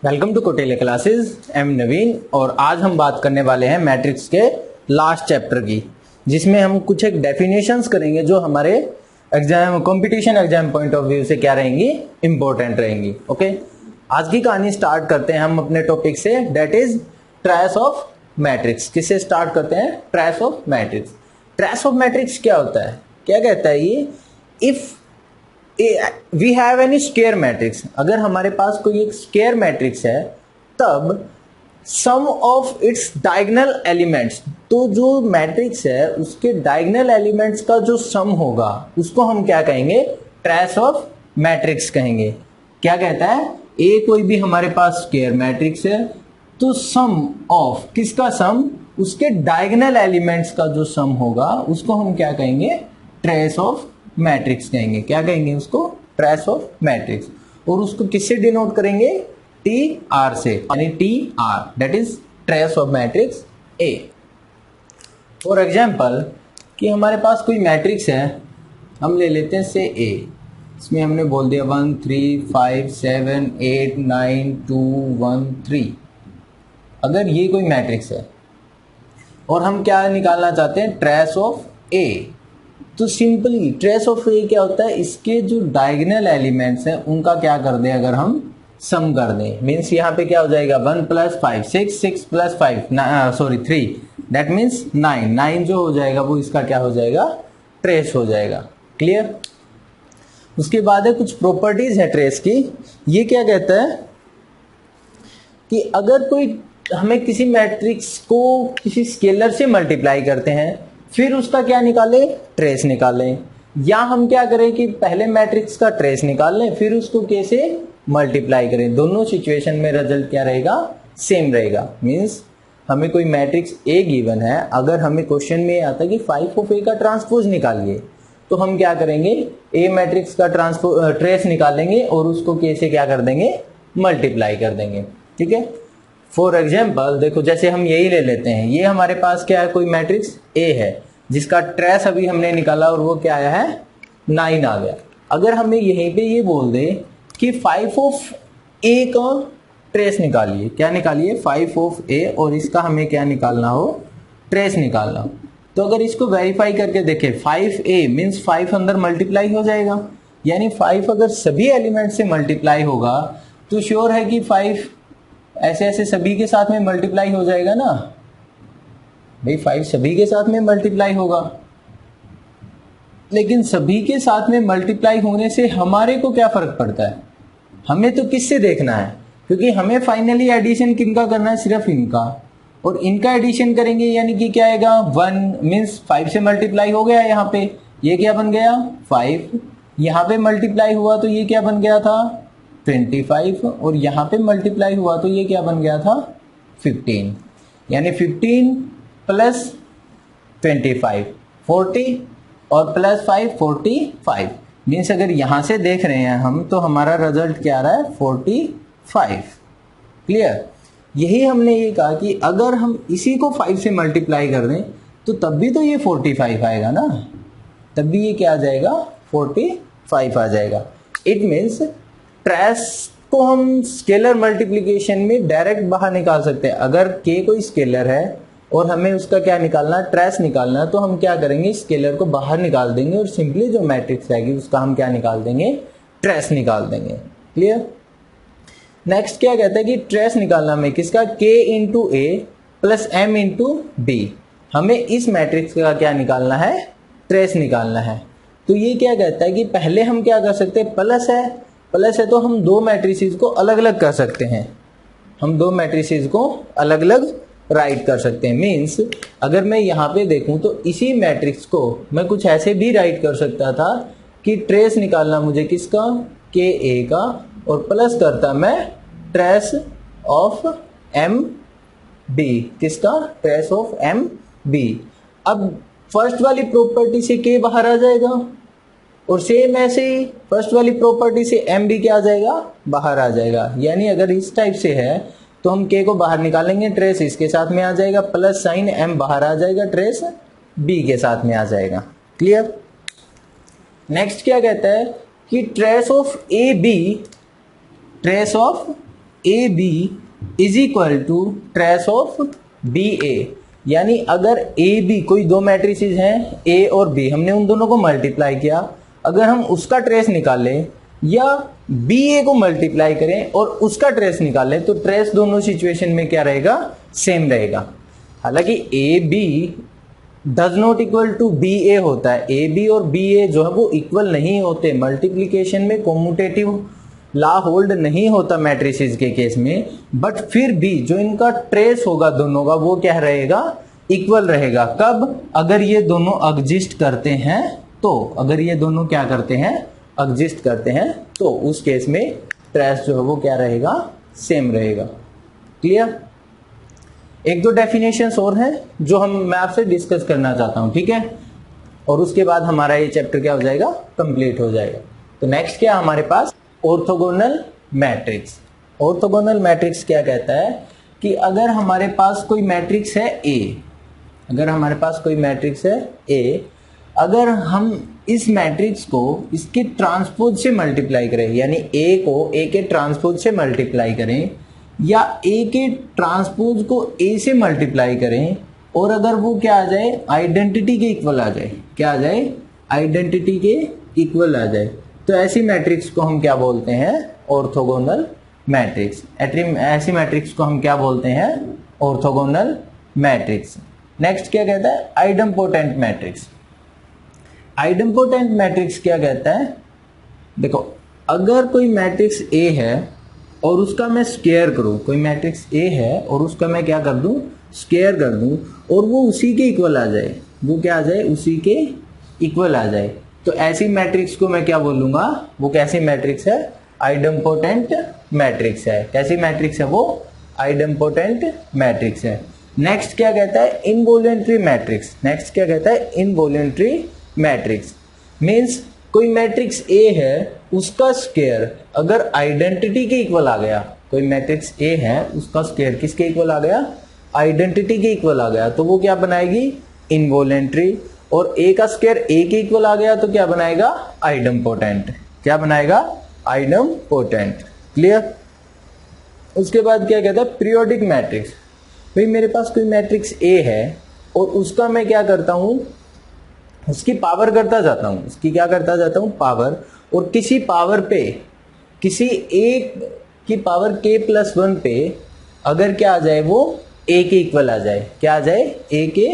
Welcome to कोटेले classes. Am Naveen और आज हम बात करने वाले हैं मैट्रिक्स के लास्ट चैप्टर की, जिसमें हम कुछ एक डेफिनेशंस करेंगे जो हमारे exam competition exam point of view से क्या रहेंगी, इंपॉर्टेंट रहेंगी। ओके, आज की कहानी स्टार्ट करते हैं हम अपने टॉपिक से, that is trace of matrix. किससे स्टार्ट करते हैं? Trace of matrix. Trace of matrix क्या होता है, क्या कहता है ये? If we have any square matrix, अगर हमारे पास कोई एक स्क्वायर मैट्रिक्स है तब sum of its diagonal elements, तो जो मैट्रिक्स है उसके डायगोनल एलिमेंट्स का जो सम होगा उसको हम क्या कहेंगे? ट्रेस ऑफ मैट्रिक्स कहेंगे। क्या कहता है? ए कोई भी हमारे पास स्क्वायर मैट्रिक्स है तो सम ऑफ, किसका सम? उसके डायगोनल एलिमेंट्स का जो सम होगा उसको हम क्या कहेंगे? ट्रेस ऑफ मैट्रिक्स कहेंगे। क्या कहेंगे उसको? Trace of matrix. और उसको किससे डिनोट करेंगे? टी आर से, यानी T R, that is trace of matrix A. For example कि हमारे पास कोई मैट्रिक्स है, हम ले लेते हैं से ए, इसमें हमने बोल दिया 1 3 5 7 8 9 2 1 3। अगर ये कोई मैट्रिक्स है और हम क्या निकालना चाहते हैं? ट्रेस ऑफ ए। तो सिंपली ट्रेस ऑफ ए क्या होता है? इसके जो डायगोनल एलिमेंट्स हैं उनका क्या कर दें, अगर हम सम कर दें, मीन्स यहाँ पे क्या हो जाएगा? 1 + 5 6, 6 + 5 3, दैट मीन्स 9। 9 जो हो जाएगा वो इसका क्या हो जाएगा? ट्रेस हो जाएगा। क्लियर? उसके बाद है कुछ प्रॉपर्टीज है ट्रेस की। ये क्या कहता है कि अगर कोई हमें किसी मैट्रिक्स को किसी स्केलर से मल्टीप्लाई करते हैं, फिर उसका क्या निकालें? ट्रेस निकालें। या हम क्या करें कि पहले मैट्रिक्स का ट्रेस निकाल लें फिर उसको कैसे मल्टीप्लाई करें। दोनों सिचुएशन में रिजल्ट क्या रहेगा? सेम रहेगा। मींस हमें कोई मैट्रिक्स ए गिवन है, अगर हमें क्वेश्चन में आता है कि 5 ऑफ ए का ट्रांसपोज निकालिए, तो हम क्या करेंगे? ए मैट्रिक्स का ट्रेस निकालेंगे और उसको कैसे क्या कर देंगे? मल्टीप्लाई कर देंगे। ठीक है। फॉर एग्जाम्पल देखो, जैसे हम यही ले लेते हैं, ये हमारे पास क्या है? कोई मैट्रिक्स ए है जिसका ट्रेस अभी हमने निकाला और वो क्या आया है? 9 आ गया। अगर हमें यहीं पे ये बोल दे कि 5 ऑफ ए का ट्रेस निकालिए, क्या निकालिए? 5 ऑफ ए, और इसका हमें क्या निकालना हो? ट्रेस निकालना हो। तो अगर इसको वेरीफाई करके देखें, 5a मीन्स 5 अंदर मल्टीप्लाई हो जाएगा, यानी 5 अगर सभी एलिमेंट से मल्टीप्लाई होगा तो श्योर है कि 5 ऐसे ऐसे सभी के साथ में मल्टीप्लाई हो जाएगा ना भाई। 5 सभी के साथ में मल्टीप्लाई होगा, लेकिन सभी के साथ में मल्टीप्लाई होने से हमारे को क्या फर्क पड़ता है? हमें तो किससे देखना है, क्योंकि हमें फाइनली एडिशन किनका करना है? सिर्फ इनका। और इनका एडिशन करेंगे यानी कि क्या आएगा? 1 मीन्स 5 से मल्टीप्लाई हो गया यहाँ पे, ये क्या बन गया? 5। यहाँ पे मल्टीप्लाई हुआ तो ये क्या बन गया था? 25। और यहाँ पे मल्टीप्लाई हुआ तो ये क्या बन गया था? 15। यानी 15 + 25 40 और +5 45। मीन्स अगर यहाँ से देख रहे हैं हम तो हमारा रिजल्ट क्या आ रहा है? 45। क्लियर? यही हमने ये कहा कि अगर हम इसी को 5 से मल्टीप्लाई कर दें तो तब भी तो ये 45 आएगा ना, तब भी ये क्या आ जाएगा? 45 आ जाएगा। इट मीन्स ट्रेस को हम स्केलर मल्टीप्लिकेशन में डायरेक्ट बाहर निकाल सकते हैं। अगर के कोई स्केलर है और हमें उसका क्या निकालना? ट्रेस निकालना, तो हम क्या करेंगे? स्केलर को बाहर निकाल देंगे और सिंपली जो मैट्रिक्स आएगी उसका हम क्या निकाल देंगे? ट्रेस निकाल देंगे। क्लियर? नेक्स्ट क्या कहता है कि ट्रेस निकालना में किसका? k × a + m × b। हमें इस मैट्रिक्स का क्या निकालना है? ट्रेस निकालना है। तो ये क्या कहता है कि पहले हम क्या कर सकते हैं? प्लस है तो हम दो मैट्रिसेस को अलग अलग कर सकते हैं। हम दो मैट्रिसेस को अलग अलग राइट कर सकते हैं। मीन्स अगर मैं यहाँ पे देखूं तो इसी मैट्रिक्स को मैं कुछ ऐसे भी राइट कर सकता था कि ट्रेस निकालना मुझे किसका? के ए का, और प्लस करता मैं ट्रेस ऑफ एम बी। किसका? Trace of M B. अब फर्स्ट वाली प्रॉपर्टी से के बाहर आ जाएगा और सेम ऐसे ही फर्स्ट वाली प्रॉपर्टी से एम बी क्या आ जाएगा? बाहर आ जाएगा। यानी अगर इस टाइप से है तो हम के को बाहर निकालेंगे, ट्रेस इसके साथ में आ जाएगा, प्लस साइन एम बाहर आ जाएगा, ट्रेस बी के साथ में आ जाएगा। क्लियर? नेक्स्ट क्या कहता है कि trace of A B, trace of A B is equal to trace of B A. यानी अगर ए बी कोई दो मैट्रिसेस हैं ए और बी, हमने उन दोनों को मल्टीप्लाई किया, अगर हम उसका ट्रेस निकालें या बी ए को मल्टीप्लाई करें और उसका ट्रेस निकालें तो ट्रेस दोनों सिचुएशन में क्या रहेगा, सेम रहेगा। हालांकि A B does not equal to B A होता है, ए बी और बी ए जो है वो इक्वल नहीं होते, मल्टीप्लीकेशन में कॉम्यूटेटिव लॉ होल्ड नहीं होता मैट्रिसेस के केस में, बट फिर भी जो इनका ट्रेस होगा दोनों का वो क्या रहेगा, इक्वल रहेगा। कब, अगर ये दोनों एग्जिस्ट करते हैं तो, अगर ये दोनों क्या करते हैं, एग्जिस्ट करते हैं तो उस केस में ट्रेस जो है वो क्या रहेगा, सेम रहेगा। क्लियर। एक दो डेफिनेशंस और हैं जो मैं आपसे डिस्कस करना चाहता हूं, ठीक है, और उसके बाद हमारा ये चैप्टर क्या हो जाएगा, कंप्लीट हो जाएगा। तो नेक्स्ट क्या हमारे पास, ऑर्थोगोनल मैट्रिक्स। ऑर्थोगोनल मैट्रिक्स क्या कहता है कि अगर हमारे पास कोई मैट्रिक्स है ए, अगर हमारे पास कोई मैट्रिक्स है ए, अगर हम इस मैट्रिक्स को इसके ट्रांसपोज से मल्टीप्लाई करें, यानी ए को ए के ट्रांसपोज से मल्टीप्लाई करें या ए के ट्रांसपोज को ए से मल्टीप्लाई करें, और अगर वो क्या आ जाए, आइडेंटिटी के इक्वल आ जाए, क्या आ जाए, आइडेंटिटी के इक्वल आ जाए, तो ऐसी मैट्रिक्स को हम क्या बोलते हैं, ऑर्थोगोनल मैट्रिक्स। ऐसी मैट्रिक्स को हम क्या बोलते हैं, ऑर्थोगोनल मैट्रिक्स। नेक्स्ट क्या कहता है, आइडम्पोटेंट मैट्रिक्स। आइडम्पोटेंट मैट्रिक्स क्या कहता है, देखो अगर कोई मैट्रिक्स ए है और उसका मैं स्क्वायर करूं, कोई मैट्रिक्स ए है और उसका मैं क्या कर दूं, स्क्वायर कर दूं, और वो उसी के इक्वल आ जाए, वो क्या आ जाए, उसी के इक्वल आ जाए, तो ऐसी मैट्रिक्स को मैं क्या बोलूंगा, वो कैसी मैट्रिक्स है, आइडम्पोटेंट मैट्रिक्स है। कैसी मैट्रिक्स है वो, आइडम्पोटेंट मैट्रिक्स है। नेक्स्ट क्या कहता है, इनवॉलेंट्री मैट्रिक्स। नेक्स्ट क्या कहता है, इनवॉलेंट्री मैट्रिक्स। मीन्स कोई मैट्रिक्स ए है उसका स्क्वायर अगर आइडेंटिटी के इक्वल आ गया, कोई मैट्रिक्स ए है उसका स्क्वायर किसके इक्वल आ गया, आइडेंटिटी के इक्वल आ गया, तो वो क्या बनाएगी, इनवॉलेंट्री। और ए का स्क्वायर ए के इक्वल आ गया तो क्या बनाएगा, आइडम्पोटेंट। क्या बनाएगा, आइडम्पोटेंट। क्लियर। उसके बाद क्या कहता है, पीरियोडिक मैट्रिक्स। भाई मेरे पास कोई मैट्रिक्स ए है और उसका मैं क्या करता हूं, उसकी पावर करता जाता हूं, उसकी क्या करता जाता हूं, पावर, और किसी पावर पे, किसी एक की पावर k + 1 पे अगर क्या आ जाए, वो a के इक्वल आ जाए, क्या आ जाए, a के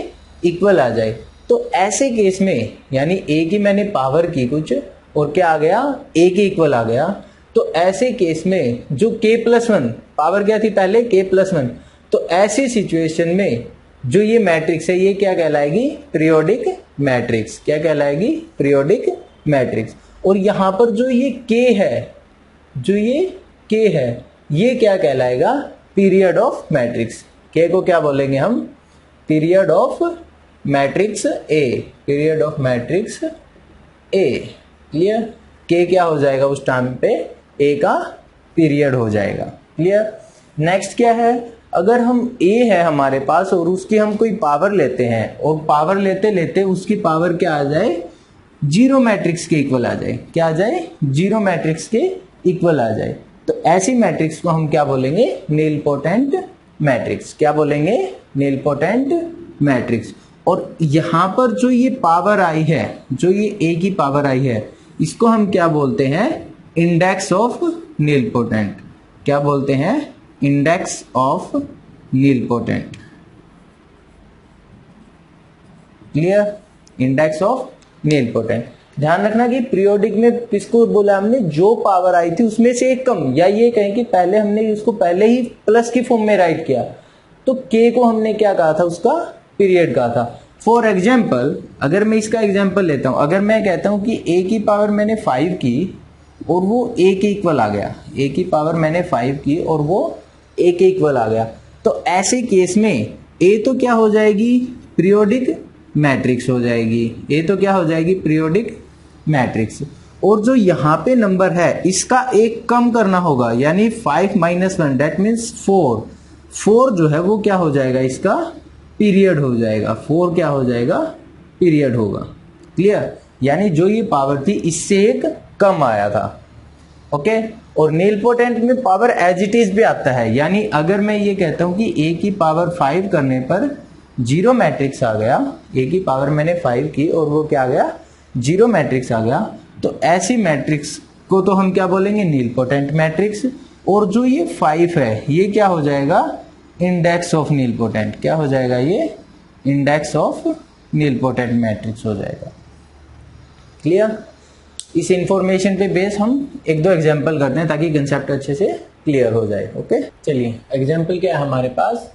इक्वल आ जाए, तो ऐसे केस में, यानी a की मैंने पावर की कुछ और क्या आ गया, a के इक्वल आ गया, तो ऐसे केस में जो k + 1 पावर क्या थी पहले, k + 1, तो ऐसी सिचुएशन में जो ये मैट्रिक्स है ये क्या कहलाएगी, पीरियोडिक मैट्रिक्स। क्या कहलाएगी, पीरियोडिक मैट्रिक्स। और यहां पर जो ये k है, जो ये k है, ये क्या कहलाएगा, पीरियड ऑफ मैट्रिक्स। k को क्या बोलेंगे हम, period of matrix A, period of matrix A. Clear. k क्या हो जाएगा उस टाइम पे, a का पीरियड हो जाएगा। क्लियर। नेक्स्ट क्या है, अगर हम a है हमारे पास और उसकी हम कोई पावर लेते हैं और पावर लेते लेते उसकी पावर क्या आ जाए, जीरो मैट्रिक्स के इक्वल आ जाए, क्या आ जाए, जीरो मैट्रिक्स के इक्वल आ जाए, तो ऐसी मैट्रिक्स को हम क्या बोलेंगे, नीलपोटेंट मैट्रिक्स। क्या बोलेंगे, नीलपोटेंट मैट्रिक्स। और यहां पर जो ये पावर आई है, जो ये a की पावर आई है, इसको हम क्या बोलते हैं, इंडेक्स ऑफ नीलपोटेंट। क्या बोलते हैं, index of nilpotent. Clear. Index of nilpotent. ध्यान रखना कि पीरियोडिक में किसको बोला हमने, जो पावर आई थी उसमें से एक कम, या ये कहें कि पहले हमने इसको पहले ही प्लस की फॉर्म में राइट किया, तो k को हमने क्या कहा था, उसका पीरियड कहा था। फॉर एग्जाम्पल, अगर मैं इसका एग्जाम्पल लेता हूं, अगर मैं कहता हूं कि a की पावर मैंने 5 की और वो a के इक्वल आ गया, a की पावर मैंने 5 की और वो a के इक्वल आ गया, तो ऐसे केस में a तो क्या हो जाएगी, पीरियोडिक मैट्रिक्स हो जाएगी, a तो क्या हो जाएगी, पीरियोडिक मैट्रिक्स। और जो यहाँ पे नंबर है इसका एक कम करना होगा, यानी 5 - 1 दैट मीन्स 4। 4 जो है वो क्या हो जाएगा, इसका पीरियड हो जाएगा, 4 क्या हो जाएगा, पीरियड होगा। क्लियर। यानी जो ये पावर थी इससे एक कम आया था। ओके। और नीलपोटेंट में पावर एज इट इज भी आता है, यानी अगर मैं ये कहता हूं कि a की पावर 5 करने पर 0 मैट्रिक्स आ गया, a की पावर मैंने 5 की और वो क्या आ गया, 0 मैट्रिक्स आ गया, तो ऐसी मैट्रिक्स को तो हम क्या बोलेंगे, नीलपोटेंट मैट्रिक्स। और जो ये 5 है ये क्या हो जाएगा, इंडेक्स ऑफ नीलपोटेंट। क्या हो जाएगा, ये इंडेक्स ऑफ नीलपोटेंट मैट्रिक्स हो जाएगा। क्लियर। इस इंफॉर्मेशन पे बेस हम एक दो एग्जांपल करते हैं ताकि कंसेप्ट अच्छे से क्लियर हो जाए। ओके, चलिए एग्जांपल क्या है हमारे पास,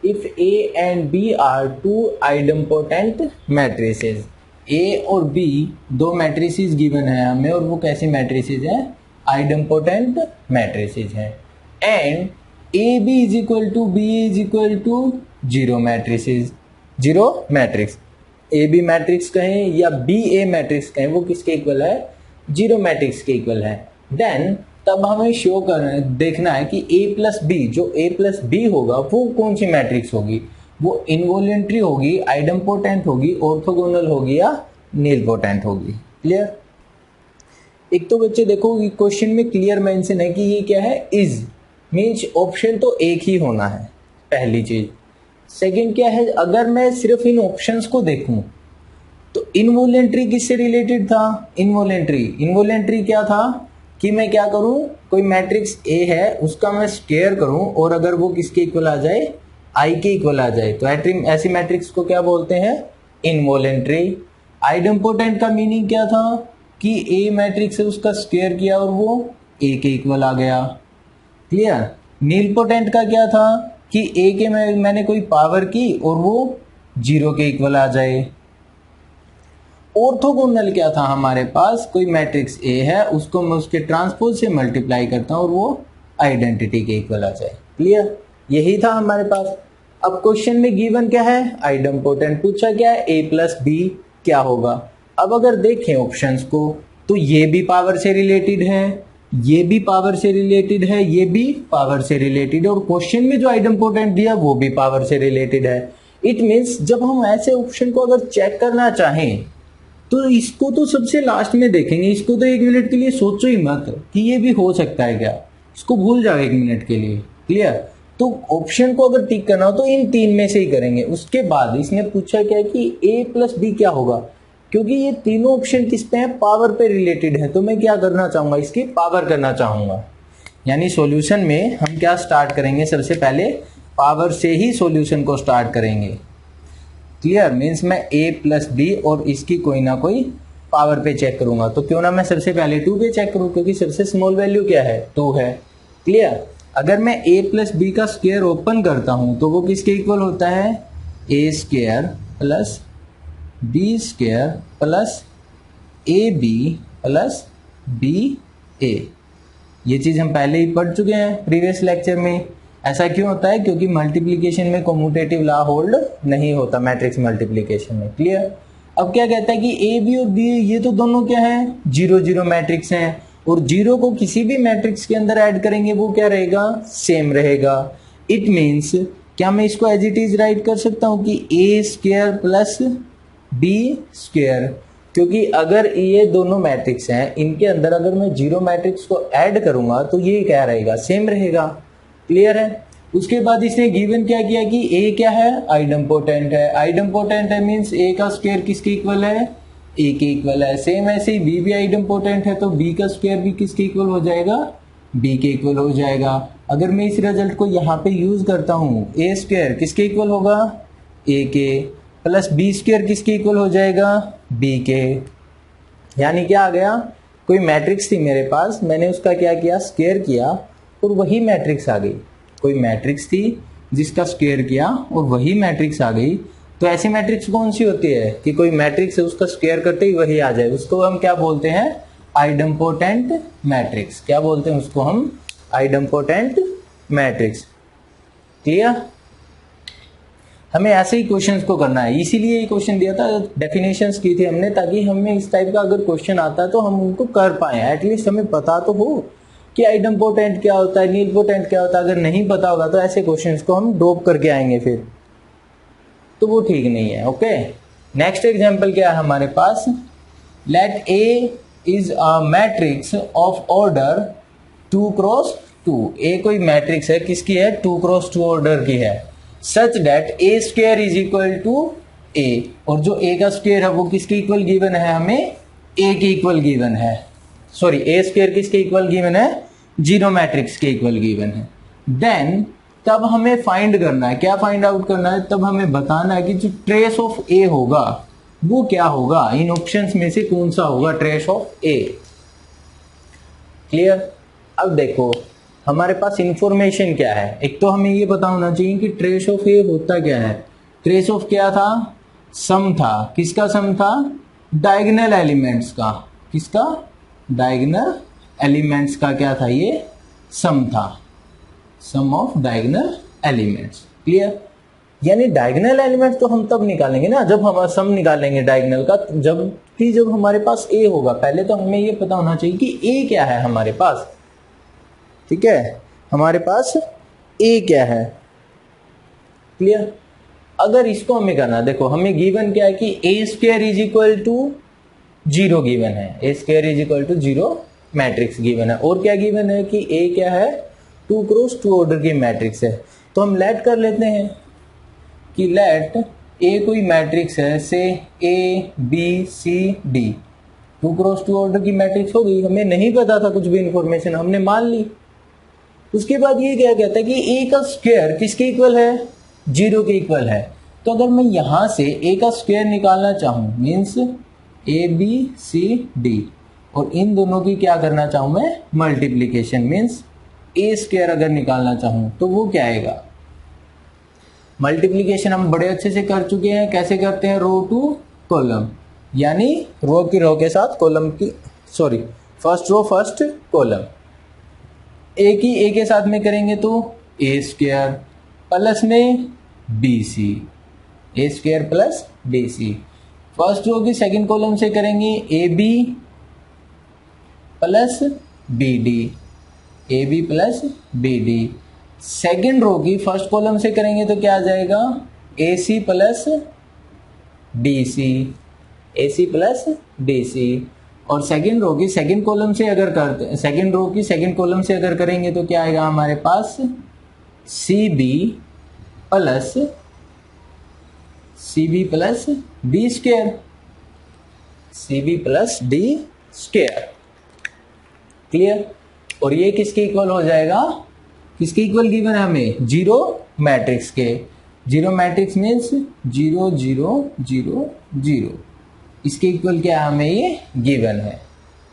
if A and B are two idempotent matrices, A और B दो मैट्रिसेस गिवन है हमें और वो कैसी मैट्रिसेस हैं, आइडेम्पोटेंट मैट्रिसेस हैं। And AB is equal to B is equal to 0 matrices, 0 matrix, AB matrix कहें या BA मैट्रिक्स कहें, वो किसके इक्वल है, 0 मैट्रिक्स के इक्वल है। देन तब हमें शो करना देखना है कि A प्लस B, जो A प्लस B होगा वो कौन सी मैट्रिक्स होगी, वो इनवॉलेंट्री होगी, आइडेम्पोटेंट होगी, ऑर्थोगोनल होगी या नीलपोटेंट होगी। क्लियर। एक तो बच्चे देखो क्वेश्चन में क्लियर मेंशन है कि ये क्या है, इज मीन्स ऑप्शन तो एक ही होना है, पहली चीज। सेकंड क्या है, अगर मैं सिर्फ इन ऑप्शंस को देखूं तो इनवॉलेंट्री किससे रिलेटेड था, इनवॉलेंट्री क्या था कि मैं क्या करूं, कोई मैट्रिक्स A है उसका मैं स्क्वायर करूं और अगर वो किसके इक्वल आ जाए, I के इक्वल आ जाए, तो ऐसी मैट्रिक्स को क्या बोलते हैं, इनवॉलेंट्री। आइडेम्पोटेंट का मीनिंग क्या था कि A मैट्रिक्स है उसका स्क्वायर किया और वो A के इक्वल आ गया। क्लियर। नीलपोटेंट का क्या था कि A के मैंने कोई पावर की और वो 0 के इक्वल आ जाए। ऑर्थोगोनल क्या था हमारे पास, कोई मैट्रिक्स A है उसको मैं उसके ट्रांसपोज से मल्टीप्लाई करता हूं और वो आइडेंटिटी के इक्वल आ जाए। क्लियर, यही था हमारे पास। अब क्वेश्चन में गिवन क्या है, आइडेम्पोटेंट पूछा क्या है, A प्लस B क्या होगा। अब अगर देखें ऑप्शंस को तो ये भी पावर से रिलेटेड है, ये भी पावर से रिलेटेड है, ये भी पावर से रिलेटेड है और क्वेश्चन में जो आइडेम्पोटेंट दिया वो भी पावर से रिलेटेड है। इट मीन्स जब हम ऐसे ऑप्शन को अगर चेक करना चाहें तो इसको तो सबसे लास्ट में देखेंगे, इसको तो 1 मिनट के लिए सोचो ही मत कि ये भी हो सकता है क्या, इसको भूल जाओ 1 मिनट के लिए। क्लियर। तो ऑप्शन को अगर टिक करना हो तो इन 3 में से ही करेंगे। उसके बाद इसने पूछा क्या कि A प्लस B क्या होगा, क्योंकि ये तीनों ऑप्शन किस पे है, पावर पे रिलेटेड है, तो मैं क्या करना चाहूंगा, इसकी पावर करना चाहूंगा। यानी सॉल्यूशन में हम क्या स्टार्ट करेंगे, सबसे पहले पावर से ही सॉल्यूशन को स्टार्ट करेंगे। क्लियर। मीन्स मैं A प्लस B और इसकी कोई ना कोई पावर पे चेक करूंगा, तो क्यों ना मैं सबसे पहले 2 पे चेक करूं, क्योंकि सबसे स्मॉल वैल्यू क्या है, 2 है। क्लियर। अगर मैं A प्लस B का स्क्वायर ओपन करता हूं तो वो किसके इक्वल होता है, A square plus B square plus AB plus BA। ये चीज हम पहले ही पढ़ चुके हैं प्रीवियस लेक्चर में। ऐसा क्यों होता है, क्योंकि मल्टीप्लिकेशन में कम्यूटेटिव लॉ होल्ड नहीं होता मैट्रिक्स मल्टीप्लिकेशन में। क्लियर। अब क्या कहता है कि A B और B ये तो दोनों क्या है, 0 मैट्रिक्स हैं और 0 को किसी भी मैट्रिक्स के अंदर ऐड करेंगे वो क्या रहेगा, सेम रहेगा। इट मीन्स क्या मैं इसको एज इट इज राइट कर सकता हूं कि A square plus B square, क्योंकि अगर ये दोनों मैट्रिक्स हैं इनके अंदर अगर मैं 0 मैट्रिक्स को ऐड करूंगा तो ये क्या रहेगा, सेम रहेगा। क्लियर है। उसके बाद इसने गिवन क्या किया कि A क्या है, आइडेम्पोटेंट है, आइडेम्पोटेंट है मीन्स A का स्क्वायर किसके इक्वल है, A के इक्वल है। सेम ऐसे ही B भी आइडेम्पोटेंट है तो B का स्क्वायर भी किसके इक्वल हो जाएगा, B के इक्वल हो जाएगा। अगर मैं इस रिजल्ट को यहाँ पे यूज करता हूँ, A स्क्वायर किसके इक्वल होगा, A के, प्लस B स्क्वायर किसके इक्वल हो जाएगा, B के। यानी क्या आ गया, कोई मैट्रिक्स थी मेरे पास, मैंने उसका क्या किया, स्क्वायर किया और वही मैट्रिक्स आ गई। कोई मैट्रिक्स थी जिसका स्क्वायर किया और वही मैट्रिक्स आ गई। तो ऐसी मैट्रिक्स कौन सी होती है कि कोई मैट्रिक्स है उसका स्क्वायर करते ही वही आ जाए, उसको हम क्या बोलते हैं, आइडेम्पोटेंट मैट्रिक्स। क्या बोलते हैं उसको हम, आइडेम्पोटेंट मैट्रिक्स। क्लियर। हमें ऐसे ही क्वेश्चंस को करना है, इसीलिए ये क्वेश्चन दिया था, डेफिनेशंस की थी हमने, ताकि हमें इस टाइप का अगर क्वेश्चन आता है तो हम उनको कर पाए, एटलीस्ट हमें पता तो हो कि आइडेम्पोटेंट क्या होता है, नीलपोटेंट क्या होता है। अगर नहीं पता होगा तो ऐसे क्वेश्चंस को हम ड्रॉप करके आएंगे फिर, तो वो ठीक नहीं है। ओके। नेक्स्ट एग्जांपल क्या है हमारे पास, let A is a matrix of order 2 cross 2, A कोई मैट्रिक्स है, किसकी है, 2 क्रॉस 2 ऑर्डर की है, such that A square is equal to A, और जो ए का स्क्वायर है वो किसके इक्वल गिवन है, हमें ए के इक्वल गिवन है, सॉरी ए स्क्वायर किसके इक्वल गिवन है, जीरो मैट्रिक्स के इक्वल गिवन है। देन तब हमें फाइंड करना है, क्या फाइंड आउट करना है, तब हमें बताना है कि जो ट्रेस ऑफ ए होगा वो क्या होगा, इन ऑप्शंस में से कौन सा होगा ट्रेस ऑफ ए। क्लियर। अब देखो हमारे पास इंफॉर्मेशन क्या है, एक तो हमें ये पता होना चाहिए कि ट्रेस ऑफ ए होता क्या है। ट्रेस ऑफ क्या था, सम था, किसका सम था, डायगोनल एलिमेंट्स का, किसका, डायगोनल एलिमेंट्स का क्या था, ये सम था, सम ऑफ डायगोनल एलिमेंट्स। क्लियर। यानी डायगोनल एलिमेंट्स तो हम तब निकालेंगे ना जब हम सम निकालेंगे डायगोनल का, जब हमारे पास ए होगा। पहले तो हमें ये पता होना चाहिए कि ए क्या है हमारे पास, ठीक है, हमारे पास ए क्या है। क्लियर। अगर इसको हमें करना, देखो हमें गिवन क्या है कि A square is equal to 0 given है, A square is equal to 0 matrix given है, और क्या गिवन है कि ए क्या है, 2 क्रॉस 2 ऑर्डर की मैट्रिक्स है। तो हम लेट कर लेते हैं कि लेट ए कोई मैट्रिक्स है, से A B C D, 2 cross 2 order की मैट्रिक्स हो गई। हमें नहीं पता था कुछ भी इंफॉर्मेशन, हमने मान ली। उसके बाद ये क्या कहता है कि ए का स्क्वायर किसके इक्वल है, 0 के इक्वल है। तो अगर मैं यहां से ए का स्क्वायर निकालना चाहूं, means A B C D, और इन दोनों की क्या करना चाहूं मैं, मल्टीप्लीकेशन, मीन्स ए स्क्वायर अगर निकालना चाहूं तो वो क्या आएगा, मल्टीप्लीकेशन हम बड़े अच्छे से कर चुके हैं। कैसे करते हैं, रो टू कॉलम, यानी रो की रो के साथ कॉलम की, sorry first row first column, A की ए के साथ में करेंगे तो ए स्क्वायर प्लस में B C, A square plus B C. First row की सेकंड कॉलम से करेंगे A B plus B D, A B plus B D. Second row की फर्स्ट कॉलम से करेंगे तो क्या आ जाएगा, A C plus D C, A C plus D C. और सेकेंड रो की सेकेंड कॉलम से अगर करते, सेकेंड रो की सेकेंड कॉलम से अगर करेंगे तो क्या आएगा हमारे पास, C B plus D square, C B plus D square. Clear. और ये किसके इक्वल हो जाएगा, किसके इक्वल गिवन है हमें, 0 मैट्रिक्स के। 0 मैट्रिक्स मीन्स 0 0 0 0, इसके इक्वल क्या है हमें ये गिवन है।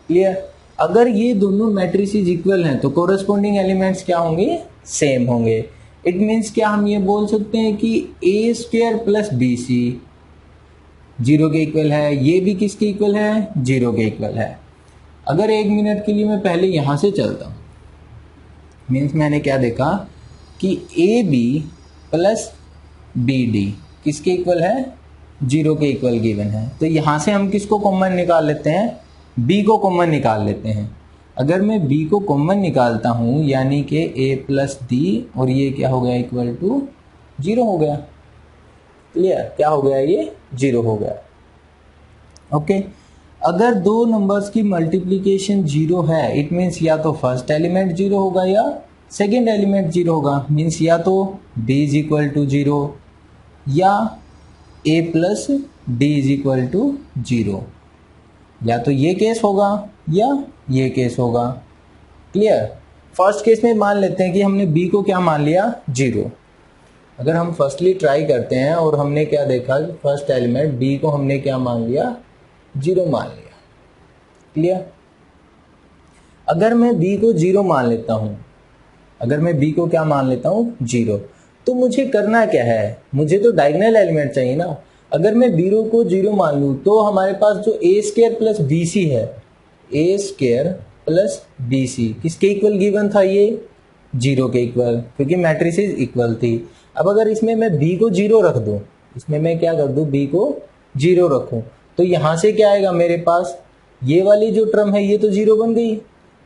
क्लियर। अगर ये दोनों मैट्रिसेस इक्वल हैं तो कोरस्पॉन्डिंग एलिमेंट्स क्या होंगे, सेम होंगे। इट मीन्स क्या हम ये बोल सकते हैं कि ए स्क्वायर प्लस बी सी 0 के इक्वल है, ये भी किसके इक्वल है, 0 के इक्वल है। अगर 1 मिनट के लिए मैं पहले यहां से चलता हूं, मीन्स मैंने क्या देखा कि A B plus B D किसके इक्वल है, 0 के इक्वल गिवन है। तो यहां से हम किसको कॉमन निकाल लेते हैं, बी को कॉमन निकाल लेते हैं। अगर मैं बी को कॉमन निकालता हूं यानी कि ए प्लस डी, और ये क्या हो गया, इक्वल टू 0 हो गया। क्लियर। क्या हो गया, ये 0 हो गया। ओके। अगर दो नंबर्स की मल्टीप्लीकेशन 0 है, इट मीन्स या तो फर्स्ट एलिमेंट 0 होगा या सेकेंड एलिमेंट 0 होगा। मीन्स या तो b इज इक्वल टू 0 या a plus D is equal to 0, या तो ये केस होगा या ये केस होगा। क्लियर। फर्स्ट केस में मान लेते हैं कि हमने b को क्या मान लिया, 0। अगर हम फर्स्टली ट्राई करते हैं और हमने क्या देखा, फर्स्ट एलिमेंट b को हमने क्या मान लिया, 0 मान लिया। क्लियर। अगर मैं b को 0 मान लेता हूं, अगर मैं b को क्या मान लेता हूं, 0, तो मुझे करना क्या है, मुझे तो डायगोनल एलिमेंट चाहिए ना। अगर मैं b को 0 मान लूं तो हमारे पास जो a square plus B C है, a square plus B C किसके इक्वल गिवन था, ये 0 के इक्वल, क्योंकि मैट्रिसेस इक्वल थी। अब अगर इसमें मैं b को 0 रख दूं, इसमें मैं क्या कर दूं, b को 0 रखूं, तो यहां से क्या आएगा मेरे पास, ये वाली जो टर्म है ये तो 0 बन गई।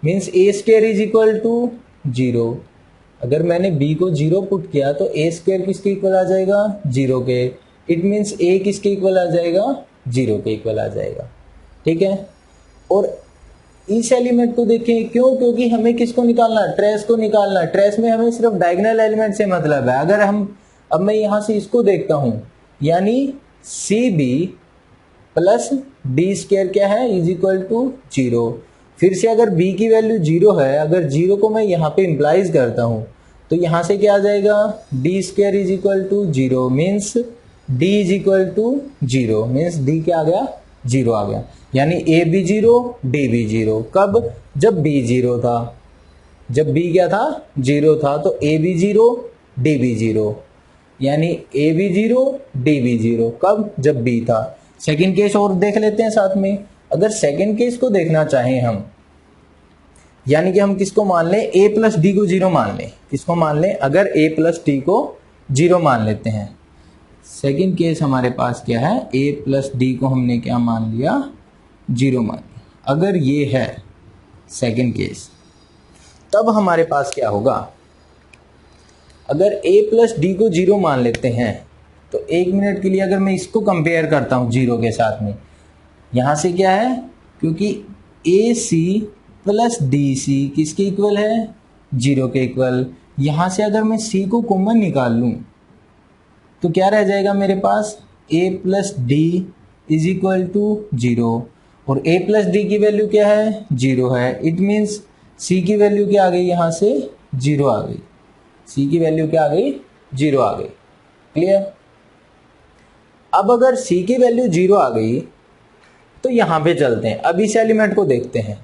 Means A square is equal to 0। अगर मैंने b को 0 पुट किया तो ए स्क्वायर किसके इक्वल आ जाएगा, 0 के। इट मीन्स a किसके इक्वल आ जाएगा, 0 के इक्वल आ जाएगा। ठीक है। और इस एलिमेंट को देखें, क्यों? क्योंकि हमें किसको निकालना है? ट्रेस को निकालना है। ट्रेस में हमें सिर्फ डायगोनल एलिमेंट से मतलब है। अगर अब मैं यहां से इसको देखता हूं, यानी C B plus D square क्या है, इज इक्वल टू 0। फिर से अगर b की वैल्यू 0 है, अगर 0 को मैं यहाँ पे इम्प्लाइज करता हूँ, तो यहाँ से क्या आ जाएगा, D square is equal to 0 means d is equal to 0 means d क्या आ गया, 0 आ गया। यानी a भी 0 d भी 0। कब? जब b 0 था। जब b क्या था, 0 था, तो a भी 0 d भी 0, यानी a भी 0 d भी 0। कब? जब b था। सेकंड केस और देख लेते हैं साथ में। अगर सेकंड केस को देखना चाहें हम, यानी कि हम किसको मान लें, a प्लस डी को 0 मान लें। किसको मान लें? अगर a प्लस डी को 0 मान लेते हैं। सेकंड केस हमारे पास क्या है, a प्लस डी को हमने क्या मान लिया, 0 मान लिया। अगर ये है सेकंड केस, तब हमारे पास क्या होगा, अगर a प्लस डी को 0 मान लेते हैं, तो एक मिनट के लिए अगर मैं इसको कंपेयर करता हूँ 0 के साथ में, यहाँ से क्या है, क्योंकि ए सी प्लस डी सी किसके इक्वल है, 0 के इक्वल। यहाँ से अगर मैं c को कॉमन निकाल लूँ, तो क्या रह जाएगा मेरे पास, a plus D is equal to 0, और a प्लस डी की वैल्यू क्या है, 0 है। इट मीन्स c की वैल्यू क्या आ गई, यहाँ से 0 आ गई। c की वैल्यू क्या आ गई, 0 आ गई। क्लियर? अब अगर c की वैल्यू 0 आ गई, तो यहाँ पे चलते हैं। अब इस एलिमेंट को देखते हैं।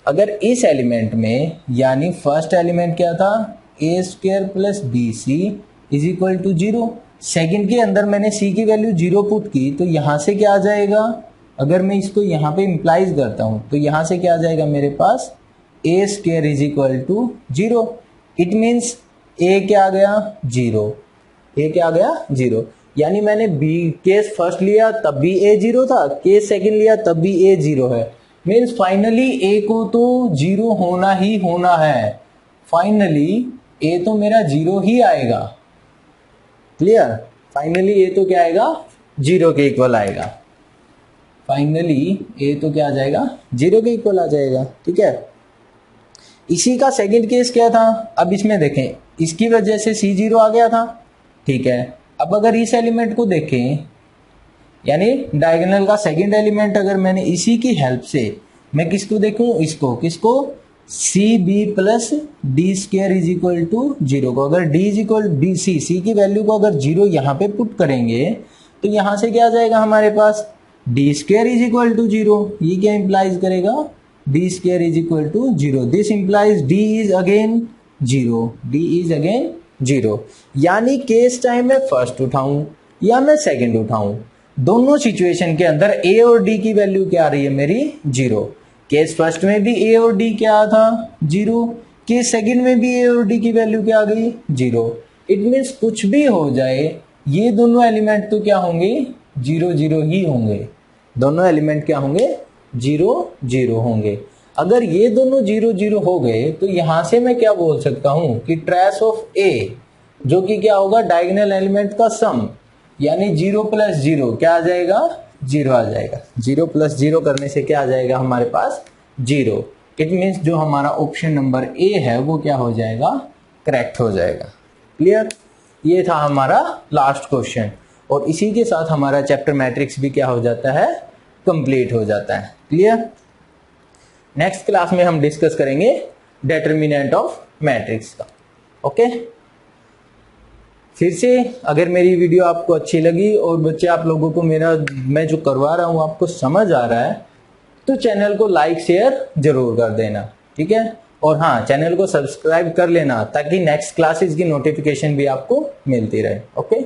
अगर इस एलिमेंट में, यानी फर्स्ट एलिमेंट क्या था, A square plus B C is equal to 0। Second के अंदर मैंने c की वैल्यू 0 पुट की, तो यहाँ से क्या आ जाएगा, अगर मैं इसको यहाँ पे इम्प्लाइज करता हूँ, तो यहाँ से क्या आ जाएगा मेरे पास, A square is equal to 0। It means a क्या आ गया, 0। a क्या आ गया, 0। यानी मैंने बी केस फर्स्ट लिया तब भी a 0 था, केस सेकंड लिया तब भी a 0 है। मीन्स फाइनली a को तो 0 होना ही होना है। फाइनली a तो मेरा 0 ही आएगा। क्लियर? फाइनली a तो क्या आएगा, 0 के इक्वल आएगा। फाइनली a तो क्या आ जाएगा, 0 के इक्वल आ जाएगा। ठीक है, इसी का सेकंड केस क्या था, अब इसमें देखें, इसकी वजह से c 0 आ गया था। ठीक है, अब अगर इस एलिमेंट को देखें, यानी डायगोनल का सेकंड एलिमेंट, अगर मैंने इसी की हेल्प से मैं किसको देखूं, इसको, किसको, C B plus D square is equal to 0 को, अगर D is equal B C, C की वैल्यू को अगर 0 यहाँ पे पुट करेंगे, तो यहाँ से क्या आ जाएगा हमारे पास, D square is equal to 0। ये क्या इंप्लाइज करेगा, D square is equal to 0। This implies D is again 0, D is again 0। यानी केस टाइम में फर्स्ट उठाऊं या मैं सेकंड उठाऊं, दोनों सिचुएशन के अंदर a और d की वैल्यू क्या आ रही है मेरी, 0। केस फर्स्ट में भी a और d क्या था, 0। केस सेकंड में भी a और d की वैल्यू क्या आ गई, 0। इट मीन्स कुछ भी हो जाए, ये दोनों एलिमेंट तो क्या होंगे, 0 0 ही होंगे। दोनों एलिमेंट क्या होंगे, 0 0 होंगे। अगर ये दोनों 0 0 हो गए, तो यहां से मैं क्या बोल सकता हूं कि ट्रेस ऑफ a, जो कि क्या होगा, डायगोनल एलिमेंट का सम, यानी 0 प्लस 0 क्या आ जाएगा, 0 आ जाएगा। 0 प्लस 0 करने से क्या आ जाएगा हमारे पास, 0। इट मीन्स जो हमारा ऑप्शन नंबर ए है वो क्या हो जाएगा, करेक्ट हो जाएगा। क्लियर? ये था हमारा लास्ट क्वेश्चन, और इसी के साथ हमारा चैप्टर मैट्रिक्स भी क्या हो जाता है, कंप्लीट हो जाता है। क्लियर? नेक्स्ट क्लास में हम डिस्कस करेंगे डिटरमिनेंट ऑफ मैट्रिक्स का। ओके, फिर से अगर मेरी वीडियो आपको अच्छी लगी और बच्चे आप लोगों को मैं जो करवा रहा हूं आपको समझ आ रहा है, तो चैनल को लाइक शेयर जरूर कर देना। ठीक है, और हाँ, चैनल को सब्सक्राइब कर लेना ताकि नेक्स्ट क्लासेस की नोटिफिकेशन भी आपको मिलती रहे। ओके।